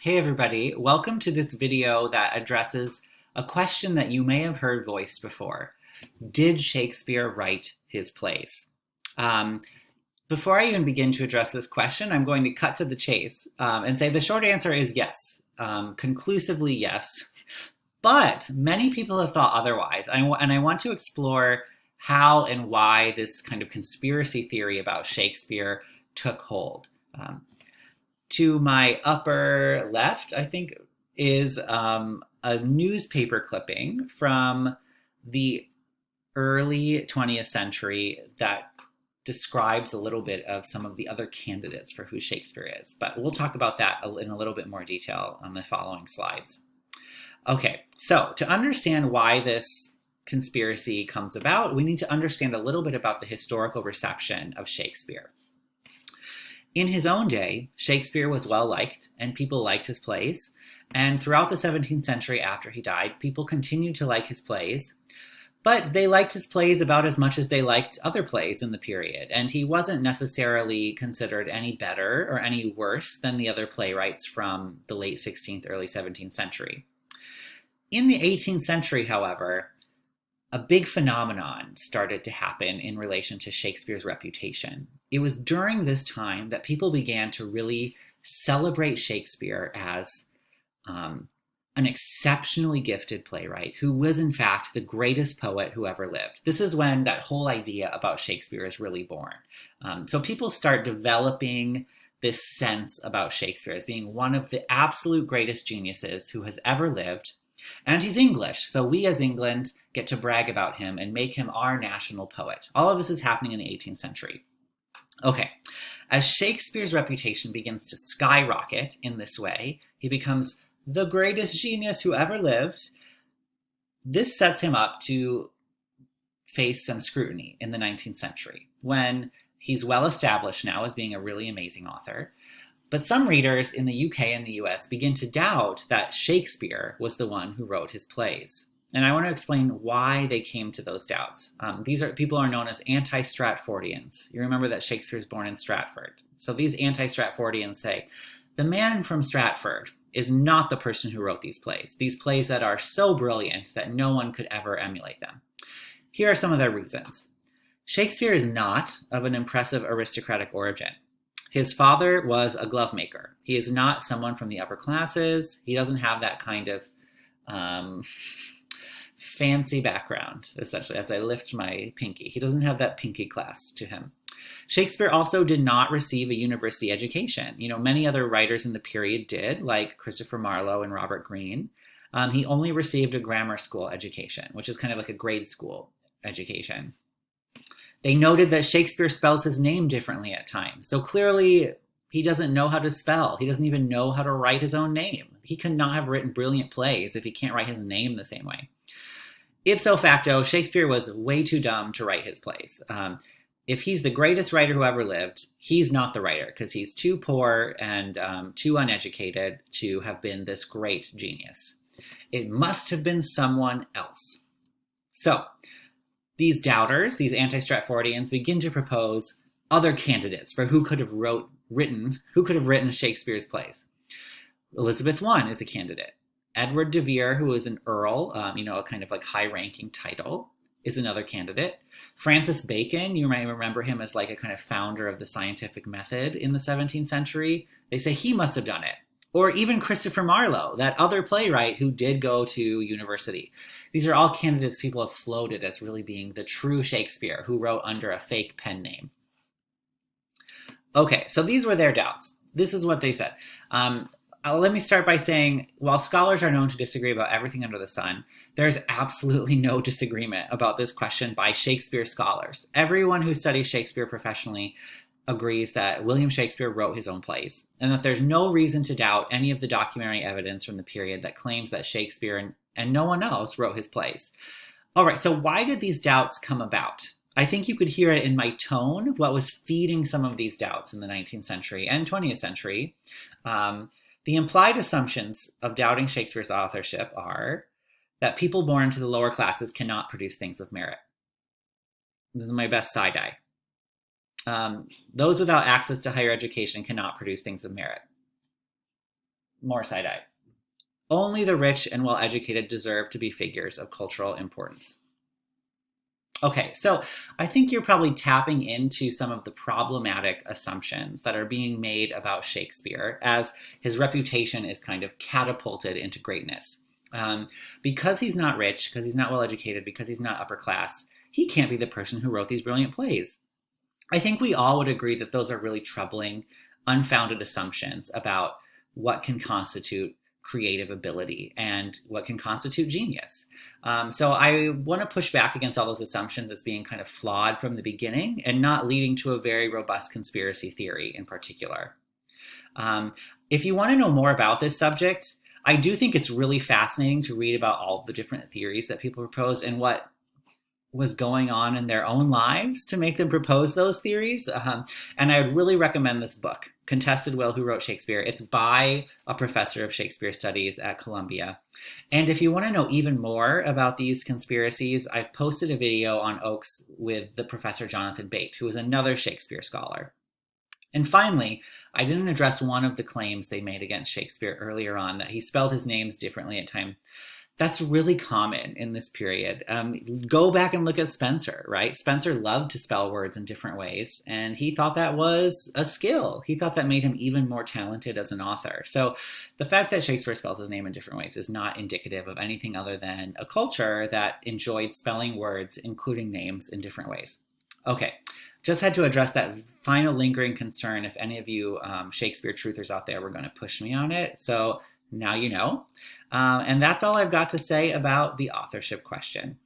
Hey everybody, welcome to this video that addresses a question that you may have heard voiced before. Did Shakespeare write his plays? Um, Before I even begin to address this question, I'm going to cut to the chase and say the short answer is yes, conclusively yes. But many people have thought otherwise, and I want to explore how and why this kind of conspiracy theory about Shakespeare took hold. To my upper left, I think, is a newspaper clipping from the early 20th century that describes a little bit of some of the other candidates for who Shakespeare is. But we'll talk about that in a little bit more detail on the following slides. Okay, so to understand why this conspiracy comes about, we need to understand a little bit about the historical reception of Shakespeare. In his own day, Shakespeare was well liked and people liked his plays. And throughout the 17th century after he died, people continued to like his plays. But they liked his plays about as much as they liked other plays in the period. And he wasn't necessarily considered any better or any worse than the other playwrights from the late 16th, early 17th century. In the 18th century, however, a big phenomenon started to happen in relation to Shakespeare's reputation. It was during this time that people began to really celebrate Shakespeare as an exceptionally gifted playwright who was, in fact, the greatest poet who ever lived. This is when that whole idea about Shakespeare is really born. So people start developing this sense about Shakespeare as being one of the absolute greatest geniuses who has ever lived. And he's English, so we as England get to brag about him and make him our national poet. All of this is happening in the 18th century. Okay, as Shakespeare's reputation begins to skyrocket in this way, he becomes the greatest genius who ever lived. This sets him up to face some scrutiny in the 19th century, when he's well established now as being a really amazing author. But some readers in the UK and the US begin to doubt that Shakespeare was the one who wrote his plays. And I want to explain why they came to those doubts. These people are known as anti-Stratfordians. You remember that Shakespeare is born in Stratford. So these anti-Stratfordians say, the man from Stratford is not the person who wrote these plays that are so brilliant that no one could ever emulate them. Here are some of their reasons. Shakespeare is not of an impressive aristocratic origin. His father was a glove maker. He is not someone from the upper classes. He doesn't have that kind of fancy background, essentially, as I lift my pinky. He doesn't have that pinky class to him. Shakespeare also did not receive a university education. Many other writers in the period did, like Christopher Marlowe and Robert Greene. He only received a grammar school education, which is kind of like a grade school education. They noted that Shakespeare spells his name differently at times. So clearly, he doesn't know how to spell. He doesn't even know how to write his own name. He could not have written brilliant plays if he can't write his name the same way. Ipso facto, Shakespeare was way too dumb to write his plays. If he's the greatest writer who ever lived, he's not the writer because he's too poor and too uneducated to have been this great genius. It must have been someone else. So, these doubters, these anti-Stratfordians, begin to propose other candidates for who could have written Shakespeare's plays. Elizabeth I is a candidate. Edward de Vere, who is an earl, a kind of like high-ranking title, is another candidate. Francis Bacon, you might remember him as like a kind of founder of the scientific method in the 17th century. They say he must have done it. Or even Christopher Marlowe, that other playwright who did go to university. These are all candidates people have floated as really being the true Shakespeare who wrote under a fake pen name. Okay, so these were their doubts. This is what they said. Let me start by saying, while scholars are known to disagree about everything under the sun, there's absolutely no disagreement about this question by Shakespeare scholars. Everyone who studies Shakespeare professionally agrees that William Shakespeare wrote his own plays, and that there's no reason to doubt any of the documentary evidence from the period that claims that Shakespeare and no one else wrote his plays. All right, so why did these doubts come about? I think you could hear it in my tone, what was feeding some of these doubts in the 19th century and 20th century. The implied assumptions of doubting Shakespeare's authorship are that people born to the lower classes cannot produce things of merit. This is my best side eye. Those without access to higher education cannot produce things of merit. more side-eye. Only the rich and well-educated deserve to be figures of cultural importance. Okay, so I think you're probably tapping into some of the problematic assumptions that are being made about Shakespeare as his reputation is kind of catapulted into greatness. Because he's not rich, because he's not well-educated, because he's not upper class, he can't be the person who wrote these brilliant plays. I think we all would agree that those are really troubling, unfounded assumptions about what can constitute creative ability and what can constitute genius. So I want to push back against all those assumptions as being kind of flawed from the beginning and not leading to a very robust conspiracy theory in particular. If you want to know more about this subject, I do think it's really fascinating to read about all the different theories that people propose and what was going on in their own lives to make them propose those theories. And I would really recommend this book, Contested Will, Who Wrote Shakespeare. It's by a professor of Shakespeare studies at Columbia. And if you want to know even more about these conspiracies, I've posted a video on Oaks with the professor Jonathan Bate, who is another Shakespeare scholar. And finally, I didn't address one of the claims they made against Shakespeare earlier on, that he spelled his names differently at times. That's really common in this period. Go back and look at Spenser, right? Spenser loved to spell words in different ways, and he thought that was a skill. He thought that made him even more talented as an author. So the fact that Shakespeare spells his name in different ways is not indicative of anything other than a culture that enjoyed spelling words, including names, in different ways. Okay, just had to address that final lingering concern. If any of you Shakespeare truthers out there were going to push me on it. So now you know. And that's all I've got to say about the authorship question.